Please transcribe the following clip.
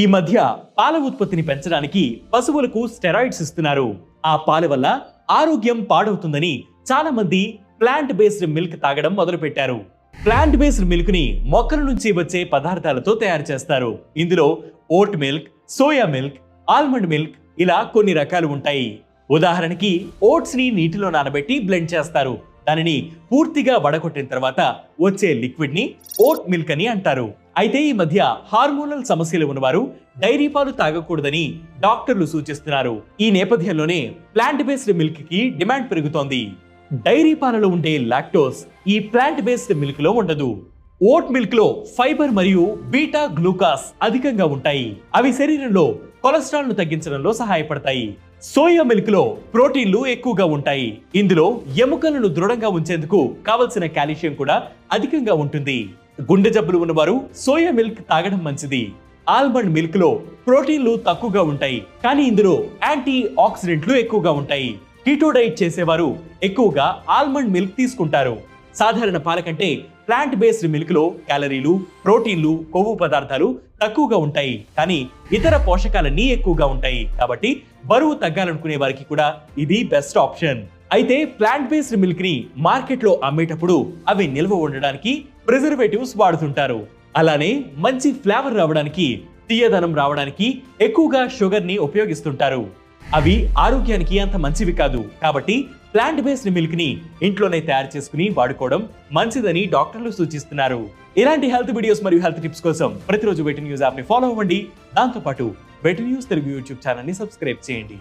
ఈ మధ్య పాల ఉత్పత్తిని పెంచడానికి పశువులకు స్టెరాయిడ్స్ ఇస్తున్నారు. ఆ పాల వల్ల ఆరోగ్యం పాడవుతుందని చాలా మంది ప్లాంట్ బేస్డ్ మిల్క్ తాగడం మొదలుపెట్టారు. ప్లాంట్ బేస్డ్ మిల్క్ ని మొక్కల నుంచి వచ్చే పదార్థాలతో తయారు చేస్తారు. ఇందులో vote milk, soya milk, almond milk ఇలా కొన్ని రకాలు ఉంటాయి. ఉదాహరణకి ఓట్స్ ని నీటిలో నానబెట్టి బ్లెండ్ చేస్తారు. దానిని పూర్తిగా వడగొట్టిన తర్వాత వచ్చే లిక్విడ్ ని ఓట్ మిల్క్ అని అంటారు. అయితే ఈ మధ్య హార్మోనల్ సమస్యలు ఉన్నవారు డైరీ పాలు తాగకూడదని డాక్టర్లు సూచిస్తున్నారు. ఈ నేపథ్యంలోనే ప్లాంట్ బేస్డ్ మిల్క్ కి డిమాండ్ పెరుగుతోంది. డైరీ పాలలో ఉండే లాక్టోస్ ఈ ప్లాంట్ బేస్డ్ మిల్క్ లో ఉండదు. ఓట్ మిల్క్ లో ఫైబర్ మరియు బీటా గ్లూకాస్ అధికంగా ఉంటాయి. అవి శరీరంలో కొలెస్ట్రాల్ ను తగ్గించడంలో సహాయపడతాయి. సోయా మిల్క్ లో ప్రోటీన్లు ఎక్కువగా ఉంటాయి. ఇందులో ఎముకలను దృఢంగా ఉంచేందుకు కావలసిన కాల్షియం కూడా అధికంగా ఉంటుంది. గుండె జబ్బులు ఉన్నవారు సోయా మిల్క్ తాగడం మంచిది. ఆల్మండ్ మిల్క్ లో ప్రోటీన్లు తక్కువగా ఉంటాయి, కానీ ఇందులో యాంటీ ఆక్సిడెంట్లు ఎక్కువగా ఉంటాయి. కీటో డైట్ చేసేవారు ఎక్కువగా ఆల్మండ్ మిల్క్ తీసుకుంటారు. సాధారణ పాల కంటే ప్లాంట్ బేస్డ్ మిల్క్ లో క్యాలరీలు, ప్రోటీన్లు, కొవ్వు పదార్థాలు తక్కువగా ఉంటాయి, కానీ ఇతర పోషకాలన్నీ ఎక్కువగా ఉంటాయి. కాబట్టి బరువు తగ్గాలనుకునే వారికి కూడా ఇది బెస్ట్ ఆప్షన్. అయితే ప్లాంట్ బేస్డ్ మిల్క్ ని మార్కెట్ లో అమ్మేటప్పుడు అవి నిల్వ ఉండడానికి ప్రిజర్వేటివ్స్ వాడుతుంటారు. అలానే మంచి ఫ్లేవర్ రావడానికి, తీయదనం రావడానికి ఎక్కువగా షుగర్ ని ఉపయోగిస్తుంటారు. అవి ఆరోగ్యానికి అంత మంచివి కాదు. కాబట్టి ప్లాంట్ బేస్డ్ మిల్క్ ని ఇంట్లోనే తయారు చేసుకుని వాడుకోవడం మంచిదని డాక్టర్లు సూచిస్తున్నారు. ఇలాంటి హెల్త్ వీడియోస్ మరియు హెల్త్ టిప్స్ కోసం ప్రతిరోజు వెట్ న్యూస్ యాప్ ని ఫాలో అవ్వండి. దాంతోపాటు vet news Telugu YouTube channel ని సబ్స్క్రైబ్ చేయండి.